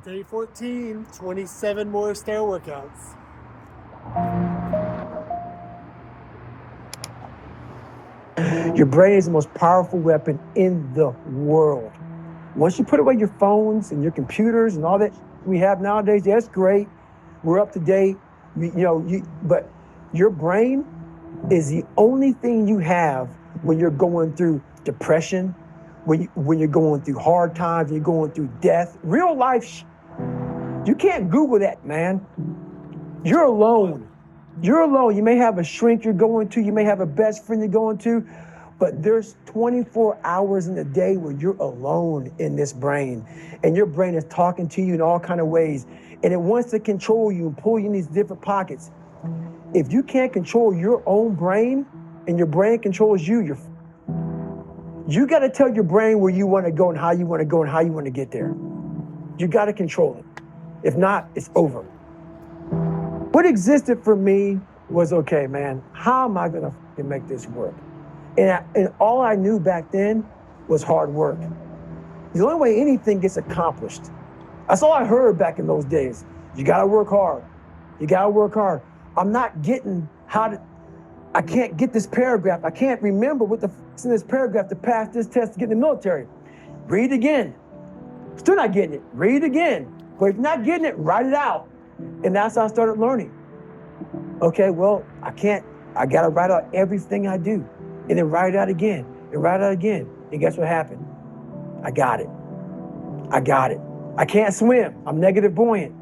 Day 14, 27 more stair workouts. Your brain is the most powerful weapon in the world. Once you put away your phones and your computers and all that we have nowadays, that's great. We're up to date, but your brain is the only thing you have when you're going through depression, when you're going through hard times, you're going through death, real life. You can't Google that, man. You're alone. You're alone. You may have a shrink you're going to, you may have a best friend you're going to, but there's 24 hours in a day where you're alone in this brain, and your brain is talking to you in all kind of ways, and it wants to control you and pull you in these different pockets. If you can't control your own brain and your brain controls you, you got to tell your brain where you want to go and how you want to go and how you want to get there. You got to control it. If not, it's over. What existed for me was, okay, man, how am I going to make this work? And all I knew back then was hard work. The only way anything gets accomplished. That's all I heard back in those days. You got to work hard. You got to work hard. I'm not getting I can't get this paragraph. I can't remember what the f*** in this paragraph to pass this test to get in the military. Read again. Still not getting it. Read again. But if you're not getting it, write it out. And that's how I started learning. Okay, well, I got to write out everything I do. And then write it out again. And write it out again. And guess what happened? I got it. I can't swim. I'm negative buoyant.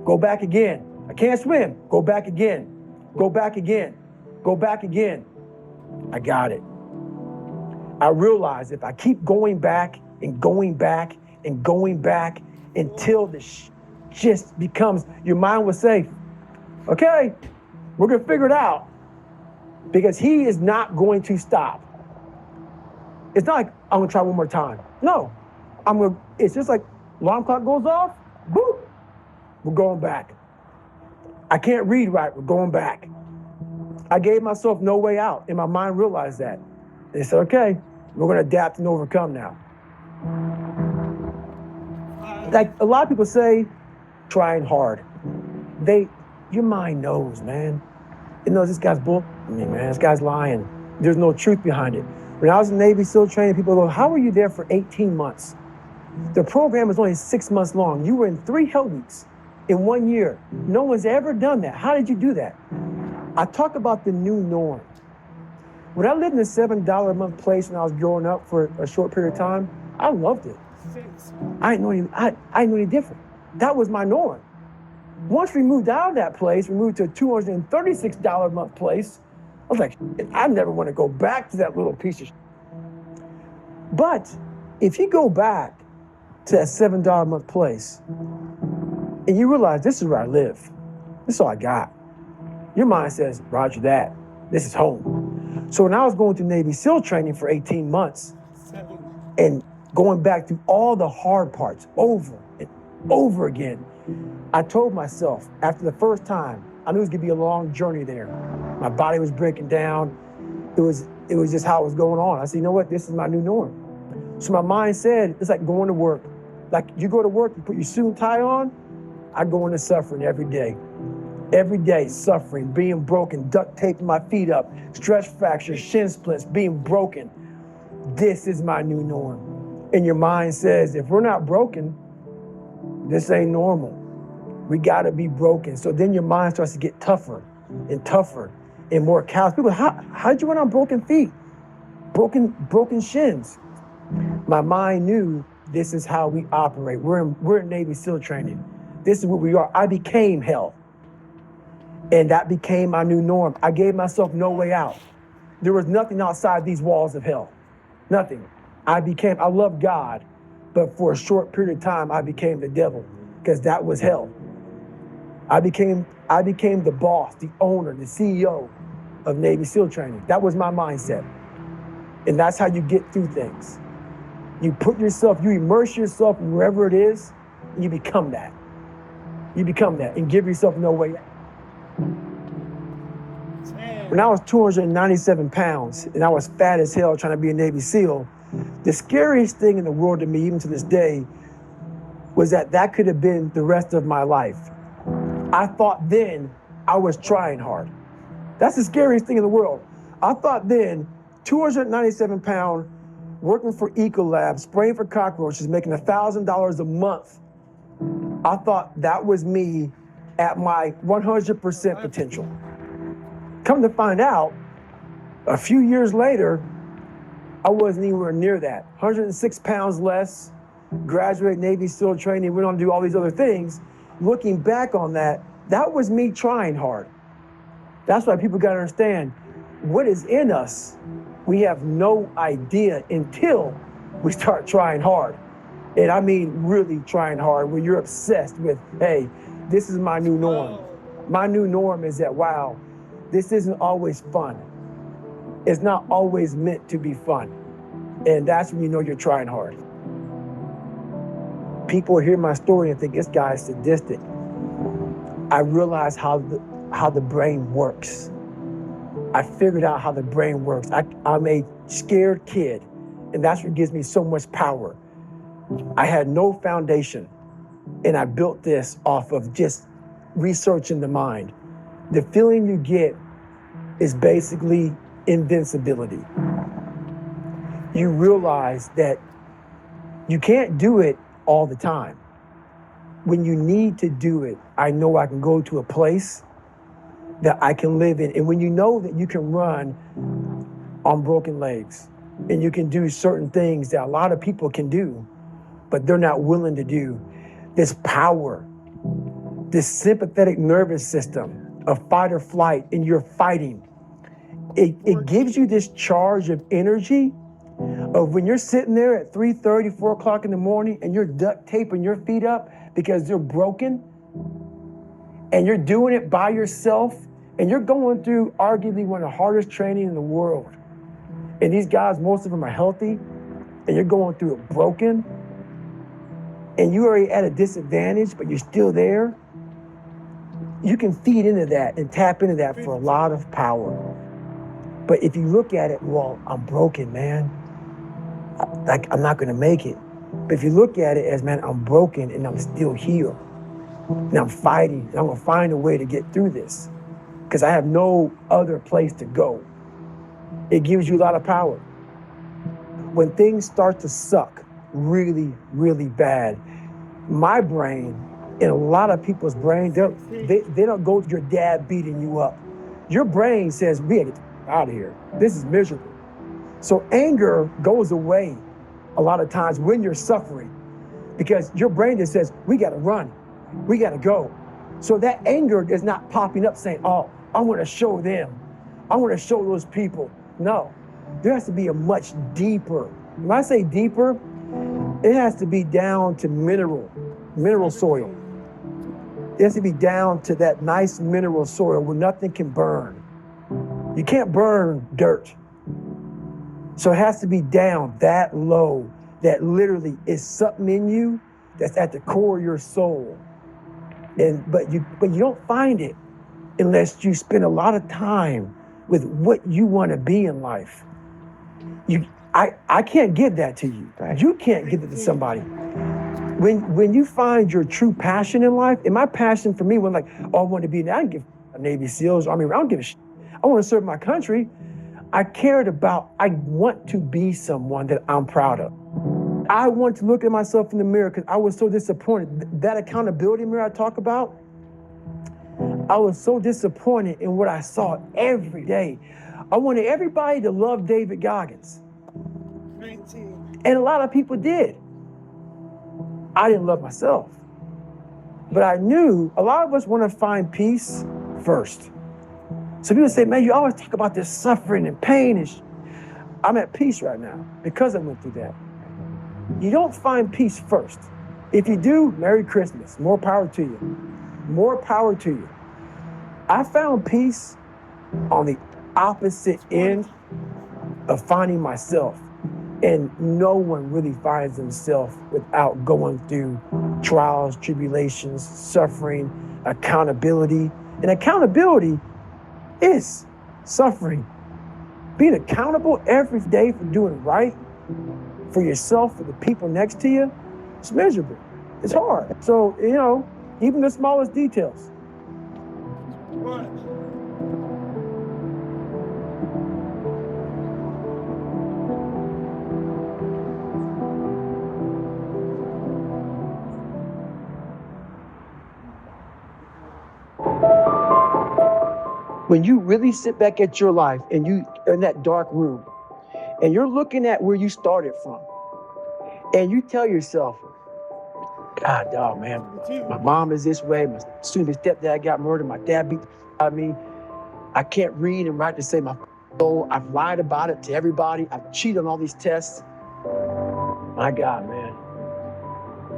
Go back again. I can't swim. Go back again. Go back again. Go back again. I got it. I realized if I keep going back and going back and going back until this just becomes, your mind will say, okay, we're going to figure it out, because he is not going to stop. It's not like I'm going to try one more time. No, it's just like alarm clock goes off, boop, we're going back. I can't read right, we're going back. I gave myself no way out, and my mind realized that. They said, okay, we're going to adapt and overcome now. Like a lot of people say, trying hard. Your mind knows, man. It knows this guy's bull. Man, this guy's lying. There's no truth behind it. When I was in Navy SEAL training, people go, how were you there for 18 months? The program was only 6 months long. You were in 3 hell weeks in 1 year. No one's ever done that. How did you do that? I talk about the new norm. When I lived in a $7 a month place when I was growing up for a short period of time, I loved it. I didn't know any different. That was my norm. Once we moved out of that place, we moved to a $236 a month place. I was like, I never want to go back to that little piece of shit. But if you go back to that $7 a month place and you realize this is where I live, this is all I got, your mind says, roger that, this is home. So when I was going through Navy SEAL training for 18 months and going back through all the hard parts over and over again, I told myself after the first time, I knew it was gonna be a long journey there. My body was breaking down. It was just how it was going on. I said, you know what, this is my new norm. So my mind said, it's like going to work. Like you go to work, you put your suit and tie on, I go into suffering every day. Every day, suffering, being broken, duct taping my feet up, stress fractures, shin splits, being broken. This is my new norm. And your mind says, if we're not broken, this ain't normal. We gotta be broken. So then your mind starts to get tougher and tougher and more callous. People, how'd you run on broken feet? Broken shins. My mind knew this is how we operate. We're in Navy SEAL training. This is what we are. I became hell. And that became my new norm. I gave myself no way out. There was nothing outside these walls of hell. Nothing. I love God, but for a short period of time, I became the devil, because that was hell. I became the boss, the owner, the CEO of Navy SEAL training. That was my mindset. And that's how you get through things. You immerse yourself in wherever it is, and you become that. You become that and give yourself no way out. When I was 297 pounds and I was fat as hell trying to be a Navy SEAL, the scariest thing in the world to me, even to this day, was that that could have been the rest of my life. I thought then I was trying hard. That's the scariest thing in the world. I thought then, 297 pound, working for Ecolab, spraying for cockroaches, making $1,000 a month. I thought that was me at my 100% potential. Come to find out, a few years later, I wasn't anywhere near that. 106 pounds less, graduate Navy SEAL training, went on to do all these other things. Looking back on that, that was me trying hard. That's why people gotta understand, what is in us, we have no idea until we start trying hard. And I mean really trying hard, when you're obsessed with, hey, this is my new norm. My new norm is that, wow, this isn't always fun. It's not always meant to be fun. And that's when you know you're trying hard. People hear my story and think this guy is sadistic. I realized how the brain works. I figured out how the brain works. I'm a scared kid, and that's what gives me so much power. I had no foundation, and I built this off of just researching the mind. The feeling you get is basically invincibility. You realize that you can't do it all the time. When you need to do it, I know I can go to a place that I can live in. And when you know that you can run on broken legs and you can do certain things that a lot of people can do, but they're not willing to do, this power, this sympathetic nervous system of fight or flight, and you're fighting, it gives you this charge of energy of when you're sitting there at 3:30, 4 o'clock in the morning and you're duct taping your feet up because they're broken, and you're doing it by yourself, and you're going through arguably one of the hardest training in the world. And these guys, most of them are healthy, and you're going through it broken, and you're already at a disadvantage, but you're still there. You can feed into that and tap into that for a lot of power. But if you look at it, well, I'm broken, man. I'm not gonna make it. But if you look at it as, man, I'm broken and I'm still here. And I'm fighting. I'm gonna find a way to get through this because I have no other place to go. It gives you a lot of power. When things start to suck really, really bad, my brain and a lot of people's brain, they don't go to your dad beating you up. Your brain says, we gotta get out of here. This is miserable. So anger goes away a lot of times when you're suffering because your brain just says, we gotta run. We gotta go. So that anger is not popping up saying, oh, I wanna show them. I wanna show those people. No, there has to be a much deeper. When I say deeper, it has to be down to mineral soil. It has to be down to that nice mineral soil where nothing can burn. You can't burn dirt. So it has to be down that low, that literally is something in you that's at the core of your soul. But you don't find it unless you spend a lot of time with what you want to be in life. I can't give that to you. You can't give it to somebody. When you find your true passion in life, and my passion for me was like, oh, I want to be, I don't give a Navy SEALs, Army, I don't give a shit. I want to serve my country. I want to be someone that I'm proud of. I want to look at myself in the mirror because I was so disappointed. That accountability mirror I talk about, I was so disappointed in what I saw every day. I wanted everybody to love David Goggins. 19. And a lot of people did. I didn't love myself. But I knew a lot of us want to find peace first. So people say, man, you always talk about this suffering and pain. I'm at peace right now because I went through that. You don't find peace first. If you do, Merry Christmas. More power to you. More power to you. I found peace on the opposite end of finding myself. And no one really finds themselves without going through trials, tribulations, suffering, accountability. And accountability is suffering. Being accountable every day for doing right for yourself, for the people next to you, it's miserable. It's hard. So, even the smallest details. What? When you really sit back at your life and you are in that dark room and you're looking at where you started from and you tell yourself, God, dog, man, my mom is this way, my stepdad got murdered, my dad beat the out of me, I can't read and write to save my soul, I've lied about it to everybody, I've cheated on all these tests. My God, man.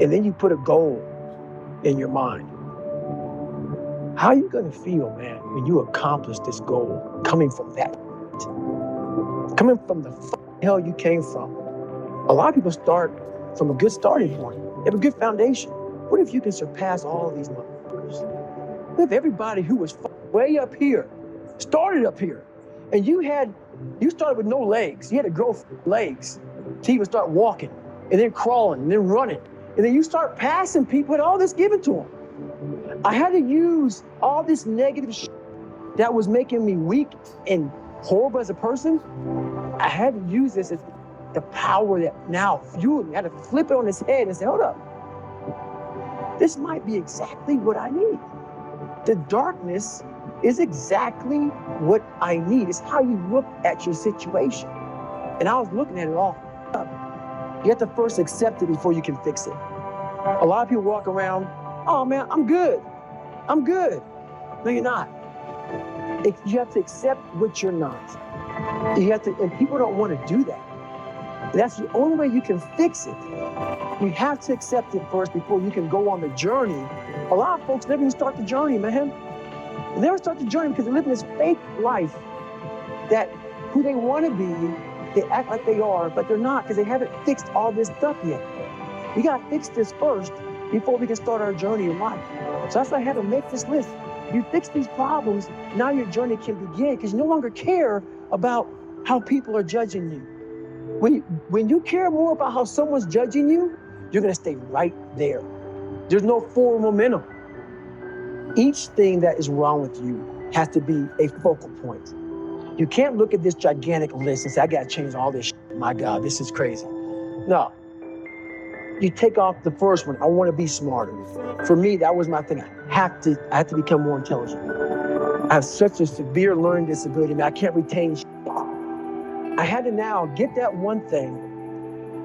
And then you put a goal in your mind. How are you gonna feel, man, when you accomplish this goal coming from that? Coming from the hell you came from. A lot of people start from a good starting point. They have a good foundation. What if you can surpass all of these motherfuckers? What if everybody who was way up here started up here, and you started with no legs. You had to grow legs to even start walking, and then crawling, and then running, and then you start passing people with all this given to them. I had to use all this negative that was making me weak and horrible as a person. I had to use this as the power that now fueled me. I had to flip it on its head and say, hold up. This might be exactly what I need. The darkness is exactly what I need. It's how you look at your situation. And I was looking at it all up. You have to first accept it before you can fix it. A lot of people walk around, oh man, I'm good. I'm good. No, you're not. You have to accept what you're not. And people don't want to do that. That's the only way you can fix it. You have to accept it first before you can go on the journey. A lot of folks never even start the journey, man. They never start the journey because they live in this fake life that who they want to be, they act like they are, but they're not because they haven't fixed all this stuff yet. We got to fix this first before we can start our journey in life. So that's why I had to make this list. You fix these problems, now your journey can begin because you no longer care about how people are judging you. When you care more about how someone's judging you, you're gonna stay right there. There's no forward momentum. Each thing that is wrong with you has to be a focal point. You can't look at this gigantic list and say, I gotta change all this shit. My God, this is crazy. No. You take off the first one, I wanna be smarter. For me, that was my thing. I have to become more intelligent. I have such a severe learning disability, man, I can't retain shit. I had to now get that one thing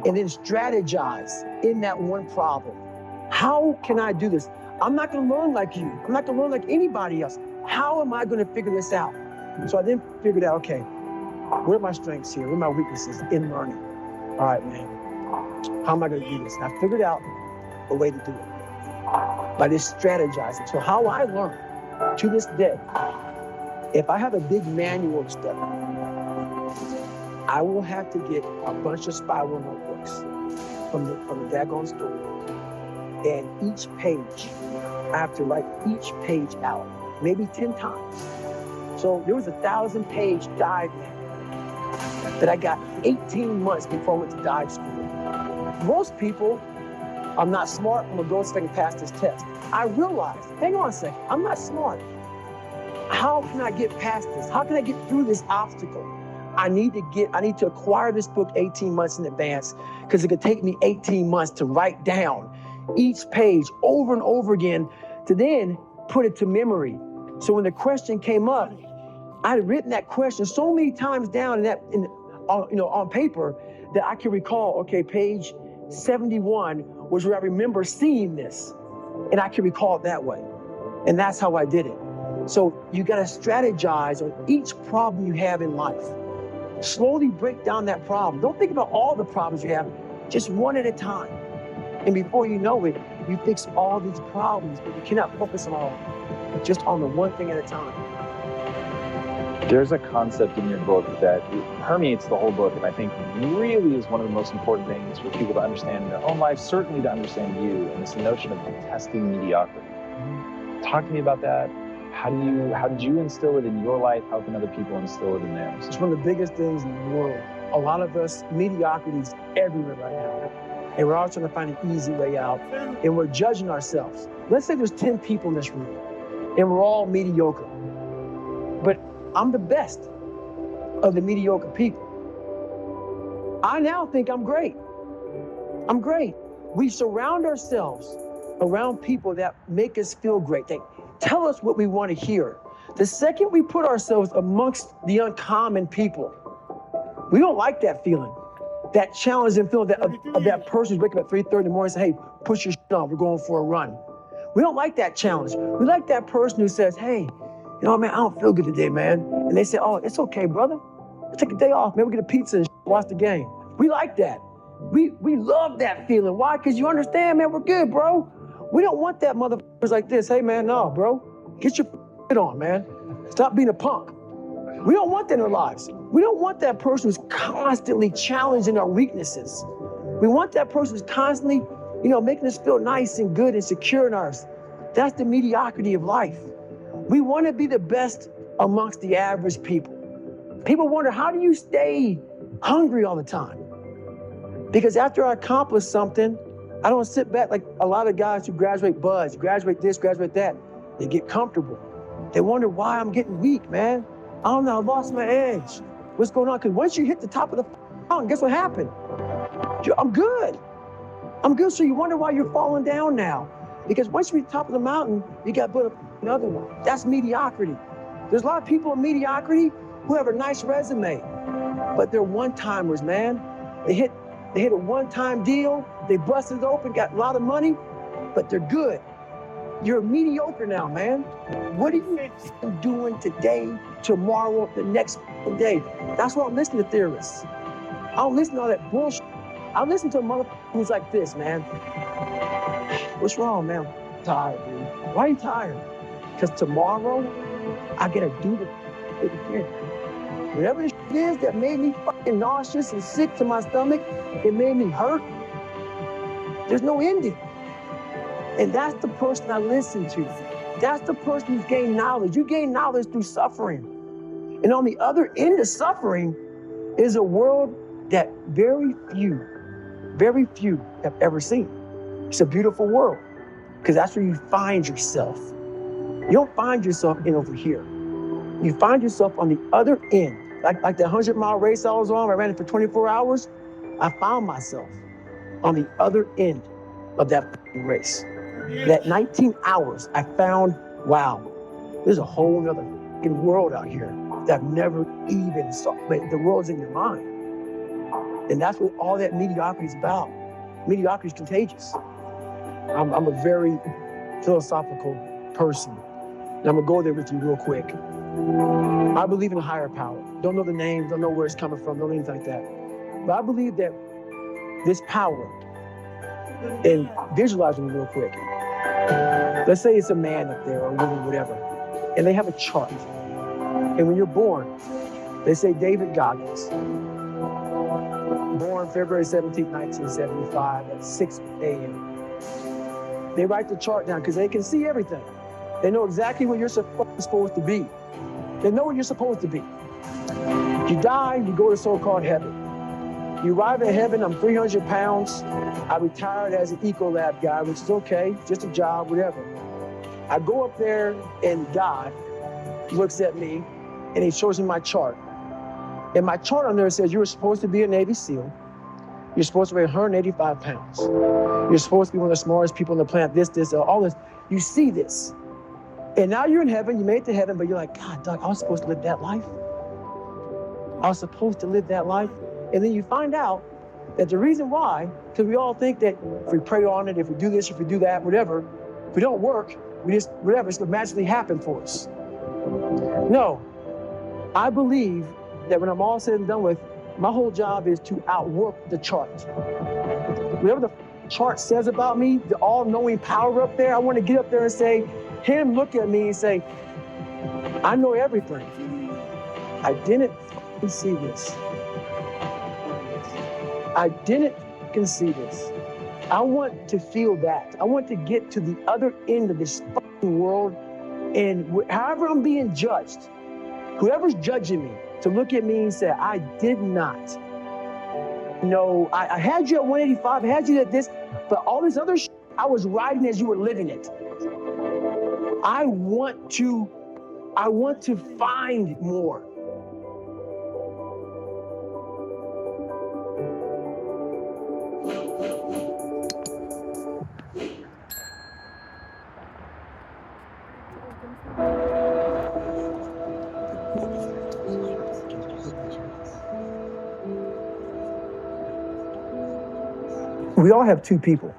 and then strategize in that one problem. How can I do this? I'm not gonna learn like you. I'm not gonna learn like anybody else. How am I gonna figure this out? So I then figured out, okay, where are my strengths here? Where are my weaknesses in learning? All right, man, how am I gonna do this? And I figured out a way to do it by just strategizing. So how I learn to this day, if I have a big manual of stuff, I will have to get a bunch of spiral notebooks from the daggone store. And each page, I have to write each page out, maybe 10 times. So there was a 1,000-page dive manual that I got 18 months before I went to dive school. Most people, I'm not smart, I'm gonna go so I can pass this test. I realized, hang on a second, I'm not smart. How can I get past this? How can I get through this obstacle? I need to acquire this book 18 months in advance because it could take me 18 months to write down each page over and over again to then put it to memory. So when the question came up, I had written that question so many times down on paper that I can recall, okay, page 71 was where I remember seeing this, and I can recall it that way. And that's how I did it. So you gotta strategize on each problem you have in life. Slowly break down that problem. Don't think about all the problems you have, just one at a time. And before you know it, you fix all these problems, but you cannot focus just on the one thing at a time. There's a concept in your book that permeates the whole book, and I think really is one of the most important things for people to understand in their own life, certainly to understand you, and it's the notion of detesting mediocrity. Talk to me about that. How did you instill it in your life? How can other people instill it in theirs? It's one of the biggest things in the world. A lot of us, mediocrity is everywhere right now. and we're all trying to find an easy way out, and we're judging ourselves. Let's say there's 10 people in this room, and we're all mediocre, but I'm the best of the mediocre people. I now think I'm great. I'm great. We surround ourselves around people that make us feel great. They tell us what we want to hear. The second we put ourselves amongst the uncommon people, we don't like that feeling. That challenging feeling that of that person who's waking up at 3:30 in the morning and say, hey, push your shit on, we're going for a run. We don't like that challenge. We like that person who says, hey, you know, man, I don't feel good today, man. And they say, oh, it's okay, brother. Let's take a day off, man. We'll get a pizza and watch the game. We like that. We love that feeling. Why? Because you understand, man, we're good, bro. We don't want that motherfuckers like this. Hey, man, no, bro. Get your shit on, man. Stop being a punk. We don't want that in our lives. We don't want that person who's constantly challenging our weaknesses. We want that person who's constantly, you know, making us feel nice and good and secure in ours. That's the mediocrity of life. We want to be the best amongst the average people. People wonder, how do you stay hungry all the time? Because after I accomplish something, I don't sit back like a lot of guys who graduate buds, graduate this, graduate that. They get comfortable. They wonder why I'm getting weak, man. I don't know, I lost my edge. What's going on? Because once you hit the top of the mountain, guess what happened? I'm good. I'm good, so you wonder why you're falling down now. Because once you reach the top of the mountain, you got to build up another one. That's mediocrity. There's a lot of people in mediocrity who have a nice resume, but they're one-timers, man. They hit a one-time deal, they busted open, got a lot of money, but they're good. You're mediocre now, man. What are you doing today, tomorrow, the next day? That's why I'm listening to theorists. I don't listen to all that bullshit. I listen to a motherfucker who's like this, man. What's wrong, man? I'm tired, dude. Why are you tired? Because tomorrow, I gotta do it again. Whatever the shit is that made me fucking nauseous and sick to my stomach, it made me hurt. There's no ending. And that's the person I listen to. That's the person who's gained knowledge. You gain knowledge through suffering. And on the other end of suffering is a world that very few have ever seen. It's a beautiful world, because that's where you find yourself. You don't find yourself in over here. You find yourself on the other end. Like the 100-mile race I was on, I ran it for 24 hours. I found myself on the other end of that race. That 19 hours, I found, wow, there's a whole other world out here that I've never even saw. But the world's in your mind. And that's what all that mediocrity is about. Mediocrity is contagious. I'm a very philosophical person. And I'm gonna go there with you real quick. I believe in a higher power. Don't know the name, don't know where it's coming from, don't know anything like that. But I believe that this power, and visualizing it real quick. Let's say it's a man up there or a woman, whatever, and they have a chart. And when you're born, they say David Goggins, born February 17, 1975 at 6 a.m. They write the chart down because they can see everything. They know exactly where you're supposed to be. They know where you're supposed to be. You die, you go to so-called heaven. You arrive in heaven, I'm 300 pounds. I retired as an Ecolab guy, which is okay, just a job, whatever. I go up there and God looks at me and he shows me my chart. And my chart on there says you were supposed to be a Navy SEAL. You're supposed to weigh 185 pounds. You're supposed to be one of the smartest people on the planet, this, all this. You see this. And now you're in heaven, you made it to heaven, but you're like, God, Doug, I was supposed to live that life. I was supposed to live that life. And then you find out that the reason why, because we all think that if we pray on it, if we do this, if we do that, whatever, if we don't work, we just, whatever, it's gonna magically happen for us. No, I believe that when I'm all said and done with, my whole job is to outwork the chart. Whatever the chart says about me, the all-knowing power up there, I want to get up there and say, him look at me and say, I know everything. I didn't see this. I didn't see this. I want to feel that. I want to get to the other end of this fucking world, and however I'm being judged, whoever's judging me, to look at me and say, I did not No, I had you at 185, I had you at this, but all this other shit, I was riding as you were living it. I want to find more. We all have two people.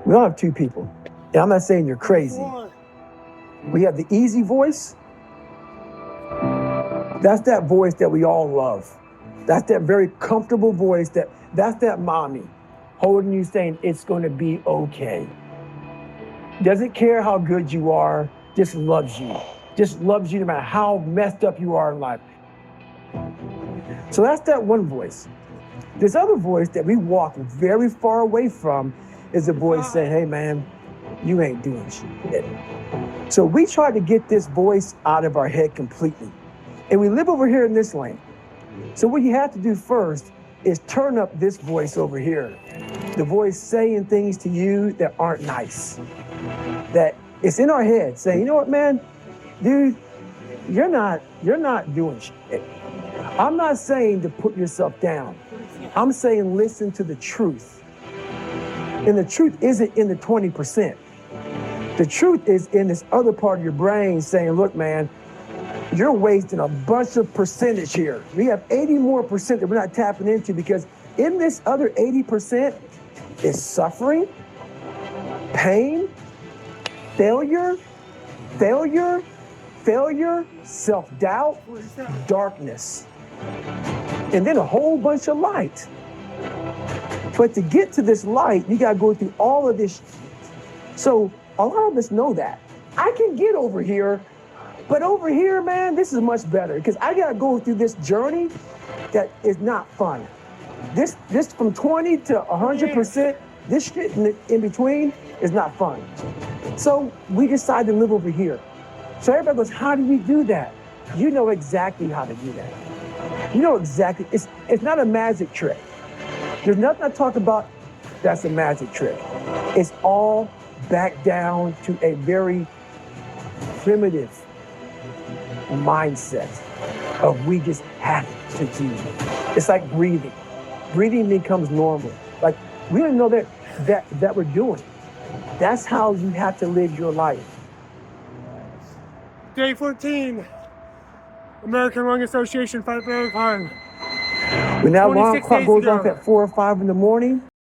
We all have two people. And I'm not saying you're crazy. We have the easy voice. That's that voice that we all love. That's that very comfortable voice that's that mommy holding you saying it's going to be okay. Doesn't care how good you are, just loves you. Just loves you no matter how messed up you are in life. So that's that one voice. This other voice that we walk very far away from is the voice saying, hey man, you ain't doing shit. So we try to get this voice out of our head completely. And we live over here in this lane. So what you have to do first is turn up this voice over here. The voice saying things to you that aren't nice. That it's in our head saying, you know what, man, dude, you're not doing shit. I'm not saying to put yourself down. I'm saying listen to the truth. And the truth isn't in the 20%. The truth is in this other part of your brain saying, look, man, you're wasting a bunch of percentage here. We have 80 more percent that we're not tapping into because in this other 80% is suffering, pain, failure, self-doubt, darkness, and then a whole bunch of light. But to get to this light, you gotta go through all of this. So a lot of us know that. I can get over here, but over here, man, this is much better because I gotta go through this journey that is not fun. This from 20 to 100%, this shit in between is not fun. So we decide to live over here. So everybody goes, how do we do that? You know exactly how to do that. You know exactly, it's not a magic trick. There's nothing I talk about that's a magic trick. It's all back down to a very primitive mindset of we just have to do. It's like breathing. Breathing becomes normal. Like we don't know that we're doing. That's how you have to live your life. Day 14. American Lung Association Fight for Crime. When that alarm 26 clock days goes ago. off at 4 or 5 in the morning,